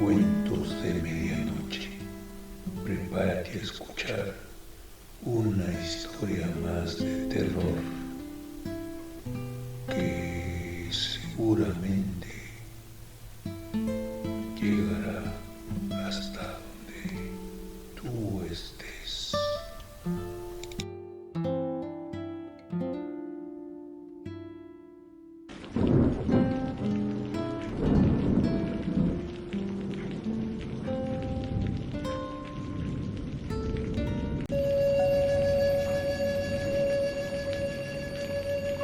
Cuentos de medianoche. Prepárate a escuchar una historia más de terror que seguramente llegará hasta donde tú estés.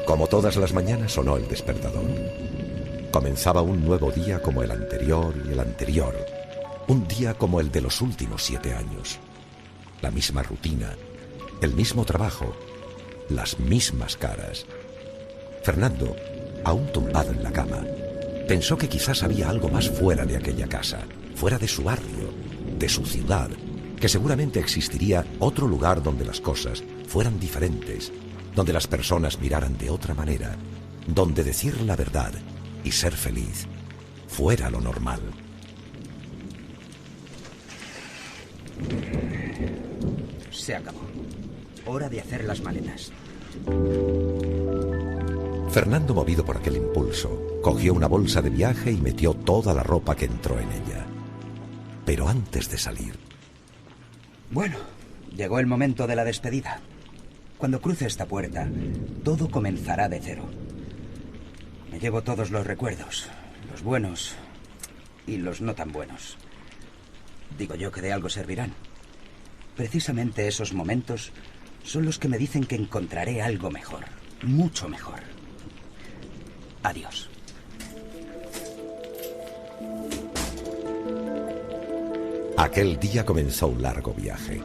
Como todas las mañanas sonó el despertador. Comenzaba un nuevo día como el anterior y el anterior. Un día como el de los últimos 7 años. La misma rutina, el mismo trabajo, las mismas caras. Fernando, aún tumbado en la cama, pensó que quizás había algo más fuera de aquella casa, fuera de su barrio, de su ciudad, que seguramente existiría otro lugar donde las cosas fueran diferentes, donde las personas miraran de otra manera, donde decir la verdad y ser feliz fuera lo normal. Se acabó. Hora de hacer las maletas. Fernando, movido por aquel impulso, cogió una bolsa de viaje y metió toda la ropa que entró en ella. Pero antes de salir... Bueno, llegó el momento de la despedida. Cuando cruce esta puerta, todo comenzará de cero. Me llevo todos los recuerdos, los buenos y los no tan buenos. Digo yo que de algo servirán. Precisamente esos momentos son los que me dicen que encontraré algo mejor, mucho mejor. Adiós. Aquel día comenzó un largo viaje.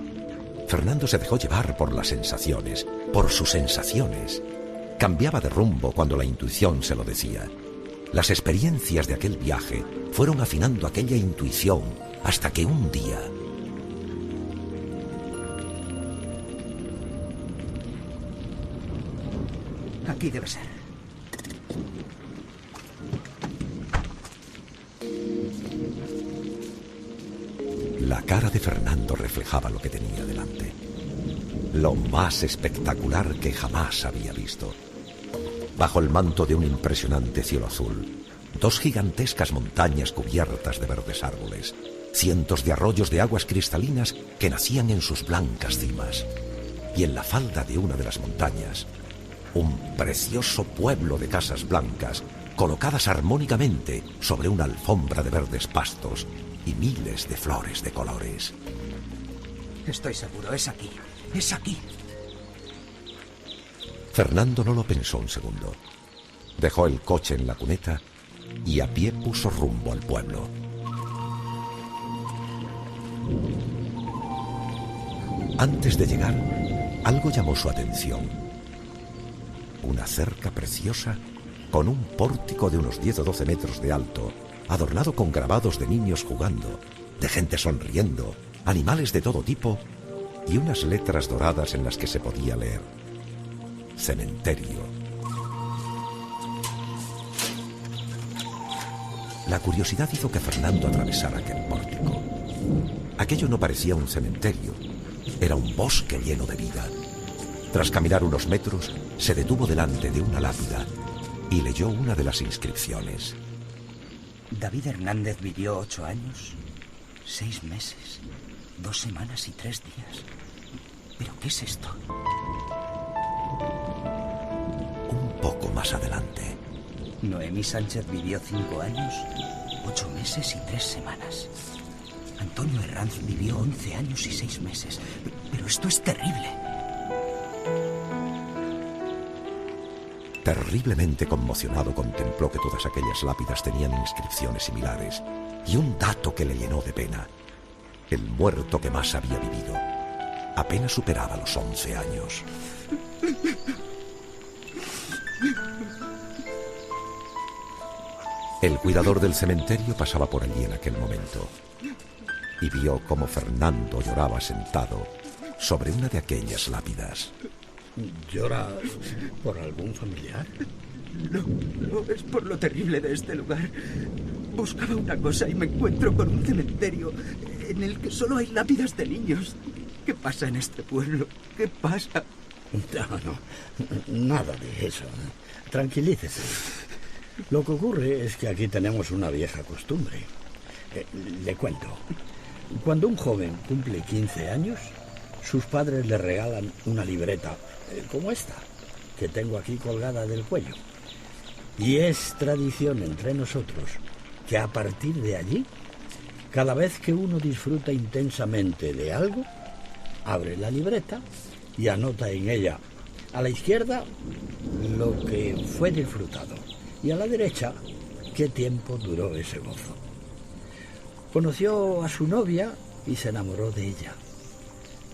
Fernando se dejó llevar por las sensaciones, por sus sensaciones. Cambiaba de rumbo cuando la intuición se lo decía. Las experiencias de aquel viaje fueron afinando aquella intuición hasta que un día... Aquí debe ser. La cara de Fernando reflejaba lo que tenía delante. Lo más espectacular que jamás había visto. Bajo el manto de un impresionante cielo azul, 2 gigantescas montañas cubiertas de verdes árboles, cientos de arroyos de aguas cristalinas que nacían en sus blancas cimas. Y en la falda de una de las montañas, un precioso pueblo de casas blancas colocadas armónicamente sobre una alfombra de verdes pastos y miles de flores de colores. Estoy seguro, es aquí. Es aquí. Fernando no lo pensó un segundo. Dejó el coche en la cuneta y a pie puso rumbo al pueblo. Antes de llegar, algo llamó su atención. Una cerca preciosa con un pórtico de unos 10 o 12 metros de alto, adornado con grabados de niños jugando, de gente sonriendo, animales de todo tipo y unas letras doradas en las que se podía leer: cementerio. La curiosidad hizo que Fernando atravesara aquel pórtico. Aquello no parecía un cementerio, era un bosque lleno de vida. Tras caminar unos metros, se detuvo delante de una lápida y leyó una de las inscripciones. David Hernández vivió 8 años, 6 meses, 2 semanas y 3 días. ¿Pero qué es esto? Un poco más adelante. Noemí Sánchez vivió 5 años, 8 meses y 3 semanas. Antonio Herranz vivió 11 años y 6 meses. Pero esto es terrible. Terriblemente conmocionado, contempló que todas aquellas lápidas tenían inscripciones similares y un dato que le llenó de pena. El muerto que más había vivido apenas superaba los 11 años. El cuidador del cementerio pasaba por allí en aquel momento y vio cómo Fernando lloraba sentado sobre una de aquellas lápidas. ¿Llora por algún familiar? No, es por lo terrible de este lugar. Buscaba una cosa y me encuentro con un cementerio en el que solo hay lápidas de niños. ¿Qué pasa en este pueblo? ¿Qué pasa? No, nada de eso. Tranquilícese. Lo que ocurre es que aquí tenemos una vieja costumbre. Le cuento. Cuando un joven cumple 15 años, sus padres le regalan una libreta, como esta, que tengo aquí colgada del cuello. Y es tradición entre nosotros que a partir de allí, cada vez que uno disfruta intensamente de algo, abre la libreta y anota en ella, a la izquierda, lo que fue disfrutado y a la derecha, qué tiempo duró ese gozo. Conoció a su novia y se enamoró de ella.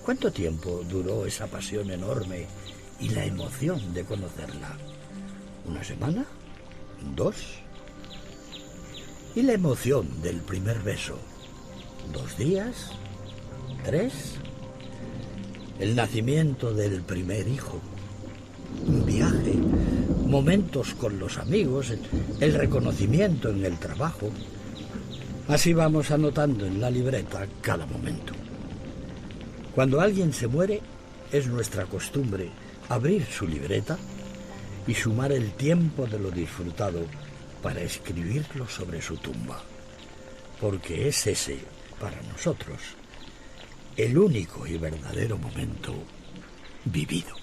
¿Cuánto tiempo duró esa pasión enorme y la emoción de conocerla? ¿Una semana? ¿2? ¿Y la emoción del primer beso? ¿2 días? ¿3? El nacimiento del primer hijo, un viaje, momentos con los amigos, el reconocimiento en el trabajo. Así vamos anotando en la libreta cada momento. Cuando alguien se muere, es nuestra costumbre abrir su libreta y sumar el tiempo de lo disfrutado para escribirlo sobre su tumba, porque es ese, para nosotros, el único y verdadero momento vivido.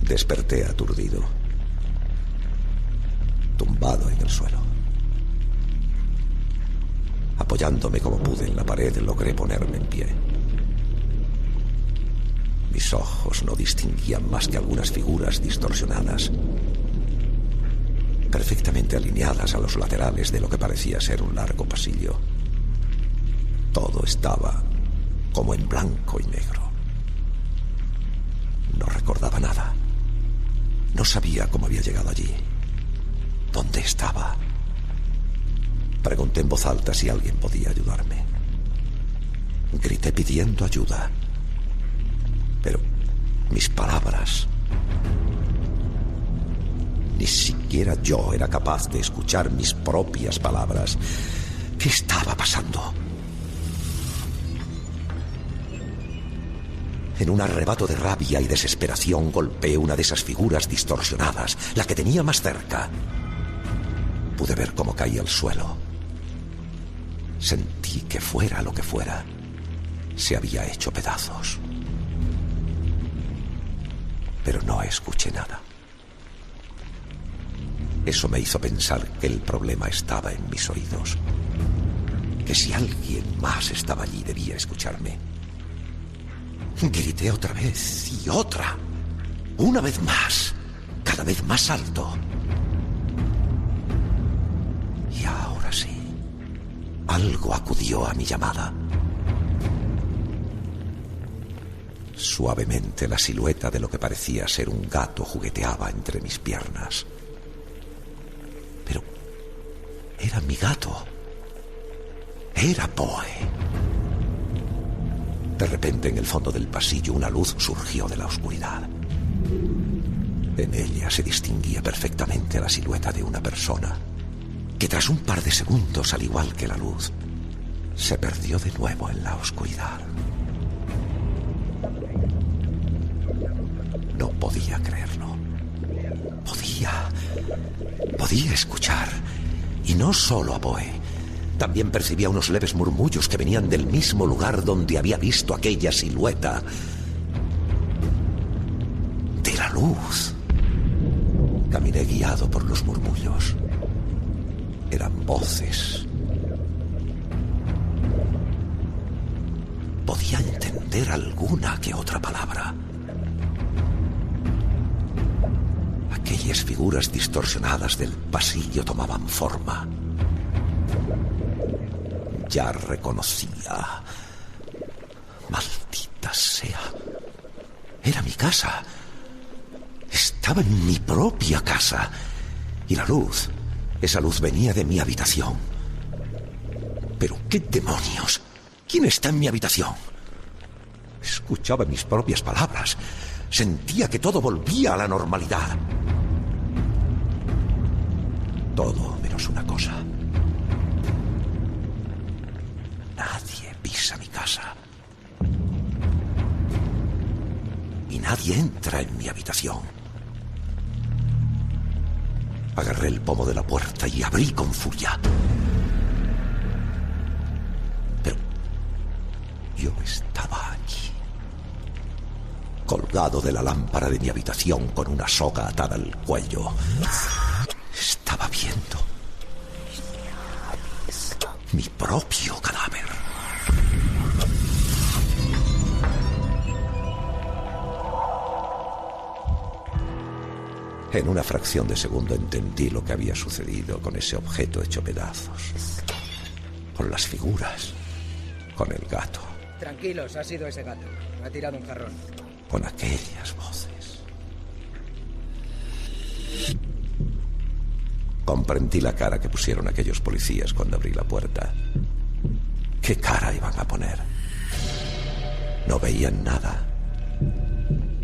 Desperté aturdido, tumbado en el suelo. Apoyándome como pude en la pared, logré ponerme en pie. Mis ojos no distinguían más que algunas figuras distorsionadas, perfectamente alineadas a los laterales de lo que parecía ser un largo pasillo. Todo estaba como en blanco y negro. No recordaba nada. No sabía cómo había llegado allí. ¿Dónde estaba? Pregunté en voz alta si alguien podía ayudarme. Grité pidiendo ayuda. Pero mis palabras... Ni siquiera yo era capaz de escuchar mis propias palabras. ¿Qué estaba pasando? En un arrebato de rabia y desesperación golpeé una de esas figuras distorsionadas, la que tenía más cerca. Pude ver cómo caía al suelo. Sentí que fuera lo que fuera, se había hecho pedazos. Pero no escuché nada. Eso me hizo pensar que el problema estaba en mis oídos. Que si alguien más estaba allí debía escucharme. Grité otra vez y otra. Una vez más, cada vez más alto. Y ahora sí, algo acudió a mi llamada. Suavemente la silueta de lo que parecía ser un gato jugueteaba entre mis piernas. Pero era mi gato. Era Poe. De repente, en el fondo del pasillo, una luz surgió de la oscuridad. En ella se distinguía perfectamente la silueta de una persona, que tras un par de segundos, al igual que la luz, se perdió de nuevo en la oscuridad. No podía creerlo. Podía escuchar. Y no solo a Poe. También percibía unos leves murmullos que venían del mismo lugar donde había visto aquella silueta. De la luz. Caminé guiado por los murmullos. Eran voces. Podía entender alguna que otra palabra. Aquellas figuras distorsionadas del pasillo tomaban forma. Ya reconocía. Maldita sea. Era mi casa. Estaba en mi propia casa. Y la luz, esa luz venía de mi habitación. ¿Pero qué demonios? ¿Quién está en mi habitación? Escuchaba mis propias palabras. Sentía que todo volvía a la normalidad. Todo menos una cosa. Nadie pisa mi casa. Y nadie entra en mi habitación. Agarré el pomo de la puerta y abrí con furia. Pero yo estaba allí, colgado de la lámpara de mi habitación con una soga atada al cuello. Estaba viendo mi propio cadáver. En una fracción de segundo entendí lo que había sucedido con ese objeto hecho pedazos. Con las figuras. Con el gato. Tranquilos, ha sido ese gato. Me ha tirado un jarrón. Con aquellas voces. Comprendí la cara que pusieron aquellos policías cuando abrí la puerta. ¿Qué cara iban a poner? No veían nada.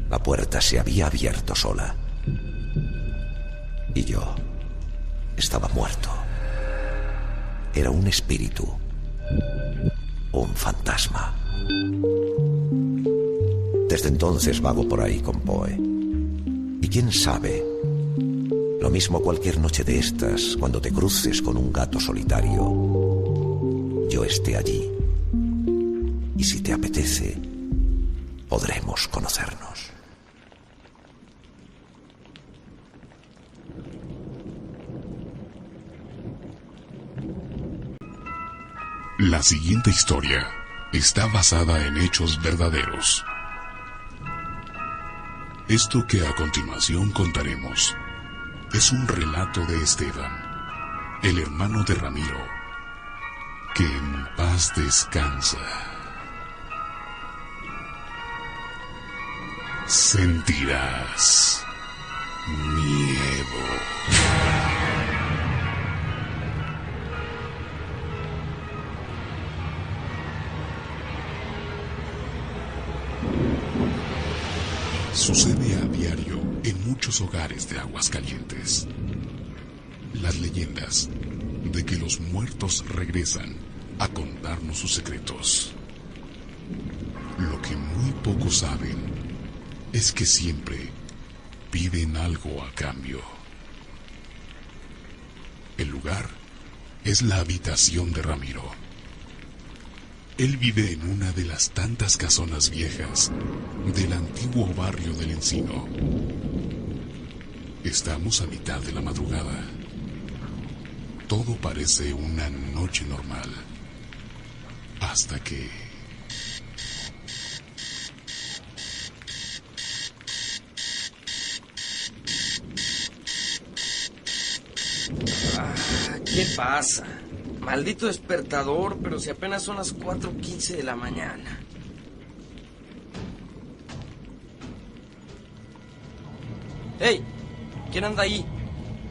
La puerta se había abierto sola. Y yo estaba muerto. Era un espíritu. Un fantasma. Desde entonces vago por ahí con Poe. Y quién sabe, lo mismo cualquier noche de estas, cuando te cruces con un gato solitario, yo esté allí. Y si te apetece, podremos conocernos. La siguiente historia está basada en hechos verdaderos. Esto que a continuación contaremos es un relato de Esteban, el hermano de Ramiro, que en paz descansa. Sentirás miedo. Sucede a diario en muchos hogares de Aguascalientes. Las leyendas de que los muertos regresan a contarnos sus secretos. Lo que muy pocos saben es que siempre piden algo a cambio. El lugar es la habitación de Ramiro. Él vive en una de las tantas casonas viejas del antiguo barrio del Encino. Estamos a mitad de la madrugada. Todo parece una noche normal. Hasta que... ¿Qué pasa? Maldito despertador, pero si apenas son las 4:15 de la mañana. ¡Hey! ¿Quién anda ahí?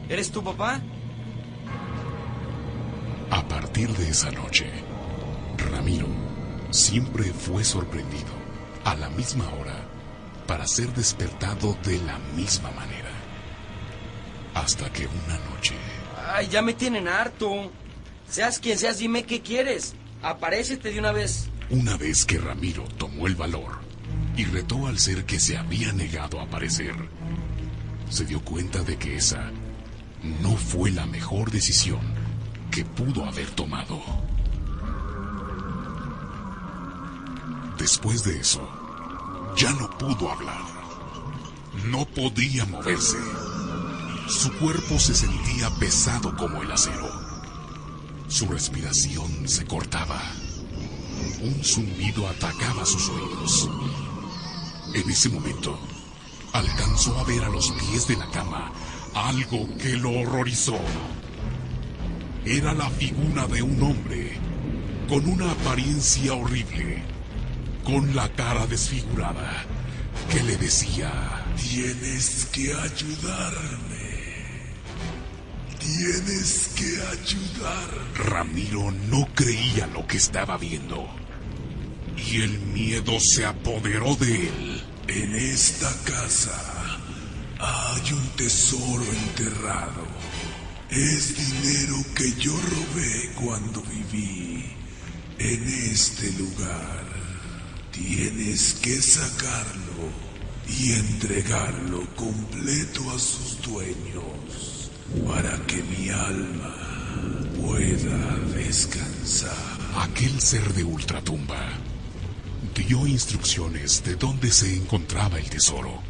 ¿Eres tú, papá? A partir de esa noche, Ramiro siempre fue sorprendido a la misma hora para ser despertado de la misma manera. Hasta que una noche... ¡Ay, ya me tienen harto! Seas quien seas, dime qué quieres. Aparécete de una vez. Una vez que Ramiro tomó el valor y retó al ser que se había negado a aparecer, se dio cuenta de que esa no fue la mejor decisión que pudo haber tomado. Después de eso, ya no pudo hablar. No podía moverse. Su cuerpo se sentía pesado como el acero. Su respiración se cortaba. Un zumbido atacaba sus oídos. En ese momento, alcanzó a ver a los pies de la cama algo que lo horrorizó. Era la figura de un hombre con una apariencia horrible, con la cara desfigurada, que le decía: tienes que ayudarme. Tienes que ayudar. Ramiro no creía lo que estaba viendo. Y el miedo se apoderó de él. En esta casa hay un tesoro enterrado. Es dinero que yo robé cuando viví en este lugar. Tienes que sacarlo y entregarlo completo a sus dueños para que mi alma pueda descansar. Aquel ser de ultratumba dio instrucciones de dónde se encontraba el tesoro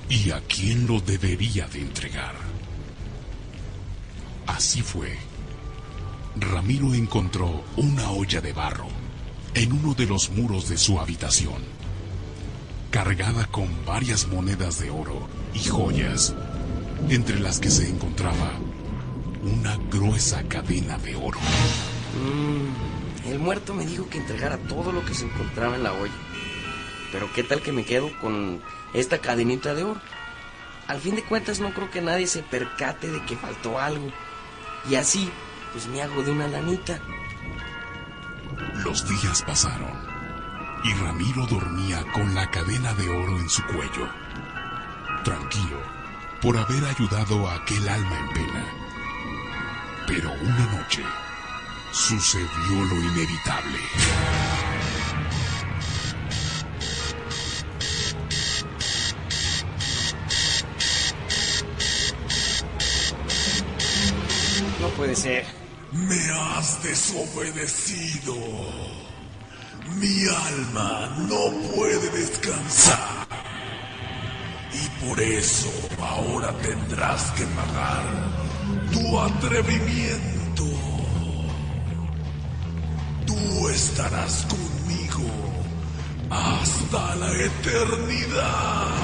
y a quién lo debería de entregar. Así fue. Ramiro encontró una olla de barro en uno de los muros de su habitación, cargada con varias monedas de oro y joyas, entre las que se encontraba una gruesa cadena de oro. El muerto me dijo que entregara todo lo que se encontraba en la olla. Pero ¿qué tal que me quedo con esta cadenita de oro? Al fin de cuentas no creo que nadie se percate de que faltó algo. Y así, pues me hago de una lanita. Los días pasaron y Ramiro dormía con la cadena de oro en su cuello, tranquilo por haber ayudado a aquel alma en pena. Pero una noche sucedió lo inevitable. No puede ser. Me has desobedecido. Mi alma no puede descansar. Y por eso ahora tendrás que pagar tu atrevimiento. Tú estarás conmigo hasta la eternidad.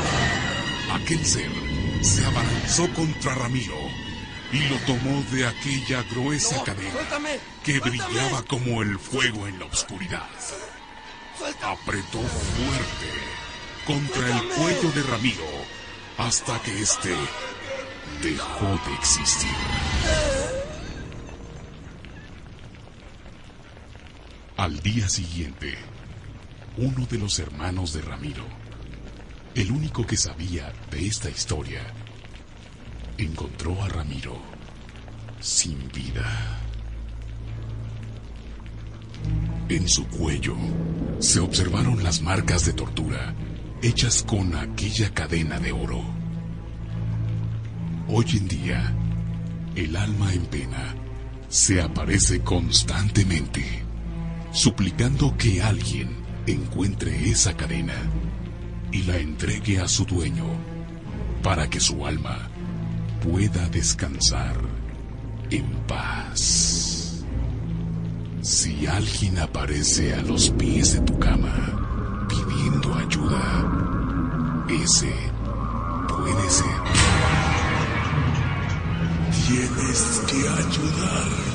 Aquel ser se abalanzó contra Ramiro y lo tomó de aquella gruesa cadena que brillaba como el fuego en la oscuridad. Apretó fuerte contra el cuello de Ramiro hasta que éste dejó de existir. Al día siguiente, uno de los hermanos de Ramiro, el único que sabía de esta historia, encontró a Ramiro sin vida. En su cuello se observaron las marcas de tortura hechas con aquella cadena de oro. Hoy en día, el alma en pena se aparece constantemente, suplicando que alguien encuentre esa cadena y la entregue a su dueño para que su alma pueda descansar en paz. Si alguien aparece a los pies de tu cama pidiendo ayuda, ese puede ser. Tienes que ayudar.